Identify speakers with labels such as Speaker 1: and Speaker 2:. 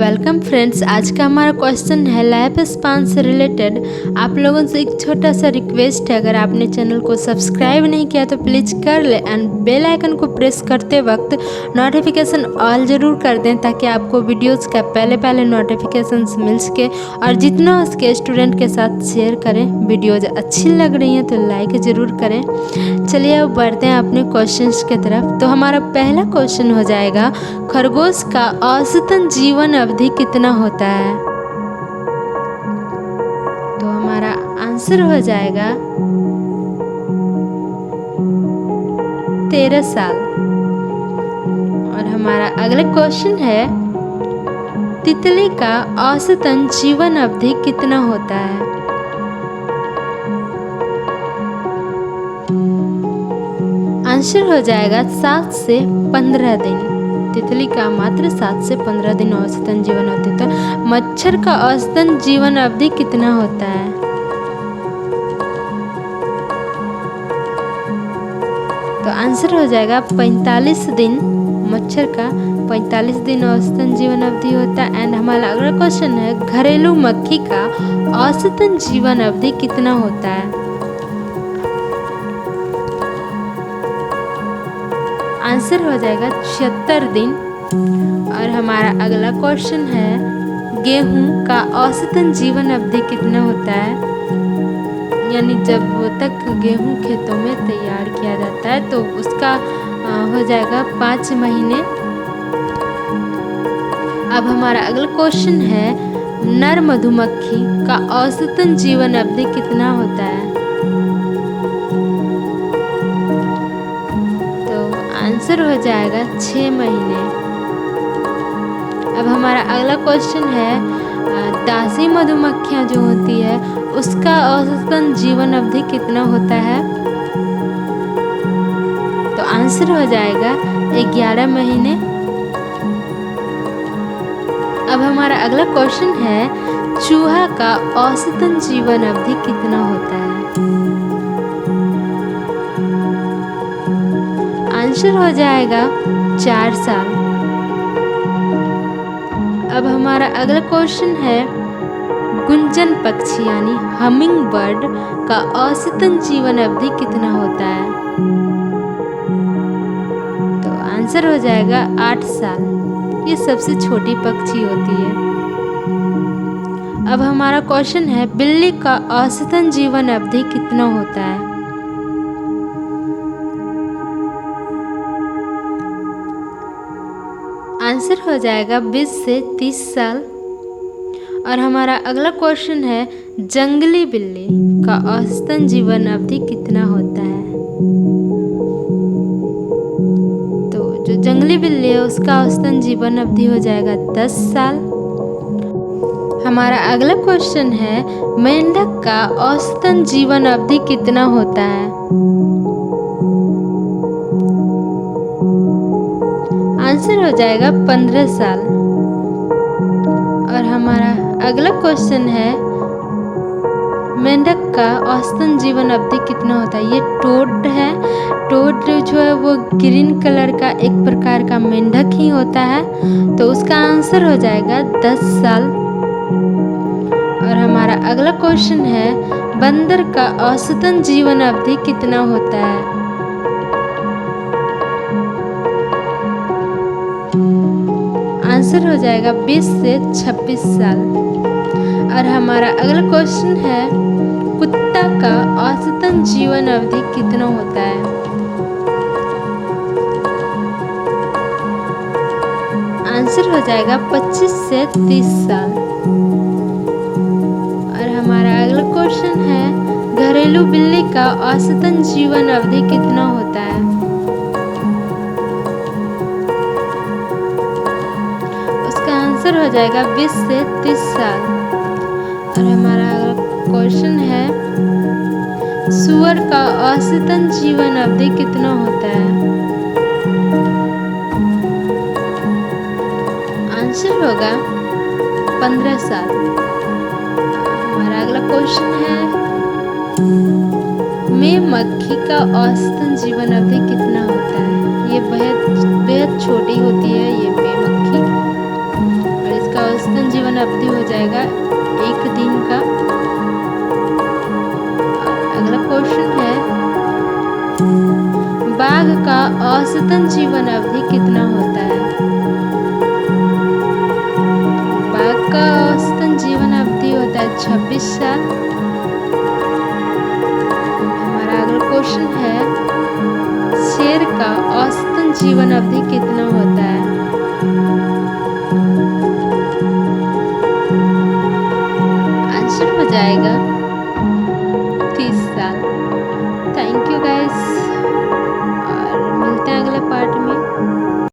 Speaker 1: Welcome friends. आज का हमारा क्वेश्चन है लाइफ स्पान से रिलेटेड। आप लोगों से एक छोटा सा रिक्वेस्ट है, अगर आपने चैनल को सब्सक्राइब नहीं किया तो प्लीज़ कर ले एंड बेल आइकन को प्रेस करते वक्त नोटिफिकेशन ऑल ज़रूर कर दें, ताकि आपको वीडियोज़ का पहले नोटिफिकेशंस मिल सके। और जितना हो सके स्टूडेंट के साथ शेयर करें। वीडियोज़ अच्छी लग रही हैं तो लाइक ज़रूर करें। चलिए अब बढ़ते हैं अपने क्वेश्चंस की तरफ। तो हमारा पहला क्वेश्चन हो जाएगा, खरगोश का औसतन जीवन अवधि कितना होता है? तो हमारा आंसर हो जाएगा 13 साल। और हमारा अगला क्वेश्चन है, तितली का औसतन जीवन अवधि कितना होता है? आंसर हो जाएगा 7 से 15 दिन। तितली का मात्र 7 से 15 दिन औसतन जीवन अवधि। तो मच्छर का औसतन जीवन अवधि कितना होता है? तो आंसर हो जाएगा 45 दिन। मच्छर का 45 दिन औसतन जीवन अवधि होता है। एंड हमारा अगला क्वेश्चन है, घरेलू मक्खी का औसतन जीवन अवधि कितना होता है? आंसर हो जाएगा 76 दिन। और हमारा अगला क्वेश्चन है, गेहूं का औसतन जीवन अवधि कितना होता है? यानी जब वो तक गेहूं खेतों में तैयार किया जाता है तो उसका हो जाएगा 5 महीने। अब हमारा अगला क्वेश्चन है, नर मधुमक्खी का औसतन जीवन अवधि कितना होता है? आंसर हो जाएगा 6 महीने। अब हमारा अगला क्वेश्चन है, दासी मधुमक्खियाँ जो होती है उसका औसतन जीवन अवधि कितना होता है? तो आंसर हो जाएगा 11 महीने। अब हमारा अगला क्वेश्चन है, चूहा का औसतन जीवन अवधि कितना होता है? आंसर हो जाएगा 4 साल। अब हमारा अगला क्वेश्चन है, गुंजन पक्षी यानी हमिंगबर्ड का औसतन जीवन अवधि कितना होता है? तो आंसर हो जाएगा 8 साल। ये सबसे छोटी पक्षी होती है। अब हमारा क्वेश्चन है, बिल्ली का औसतन जीवन अवधि कितना होता है? आंसर हो जाएगा 20 से 30 साल। और हमारा अगला क्वेश्चन है, जंगली बिल्ली का औसतन जीवन अवधि कितना होता है? तो जो जंगली बिल्ली है उसका औसतन जीवन अवधि हो जाएगा 10 साल। हमारा अगला क्वेश्चन है, मेंढक का औसतन जीवन अवधि कितना होता है? आंसर हो जाएगा 15 साल। और हमारा अगला क्वेश्चन है, मेंढक का औसतन जीवन अवधि कितना होता है? ये टोड है। टोड जो है वो ग्रीन कलर का एक प्रकार का मेंढक ही होता है। तो उसका आंसर हो जाएगा 10 साल। और हमारा अगला क्वेश्चन है, बंदर का औसतन जीवन अवधि कितना होता है? आंसर हो जाएगा 20 से 26 साल। और हमारा अगला क्वेश्चन है, कुत्ता का औसतन जीवन अवधि कितना होता है? आंसर हो जाएगा 25 से 30 साल। और हमारा अगला क्वेश्चन है, घरेलू बिल्ली का औसतन जीवन अवधि कितना होता है? आंसर हो जाएगा 20 से 30 साल। और हमारा क्वेश्चन है, सूअर का औसतन जीवन अवधि कितना होता है? आंसर होगा 15 साल। हमारा अगला क्वेश्चन है, मधुमक्खी का औसतन जीवन अवधि कितना होता है? ये बेहद छोटी होती है ये मधुमक्खी। और इसका जीवन अवधि हो जाएगा 1 दिन का। अगला क्वेश्चन है, बाघ का औसतन जीवन अवधि कितना होता है? बाघ का औसतन जीवन अवधि होता है 26 साल। हमारा अगला क्वेश्चन है, शेर का औसतन जीवन अवधि कितना होता है? आंसर हो जाएगा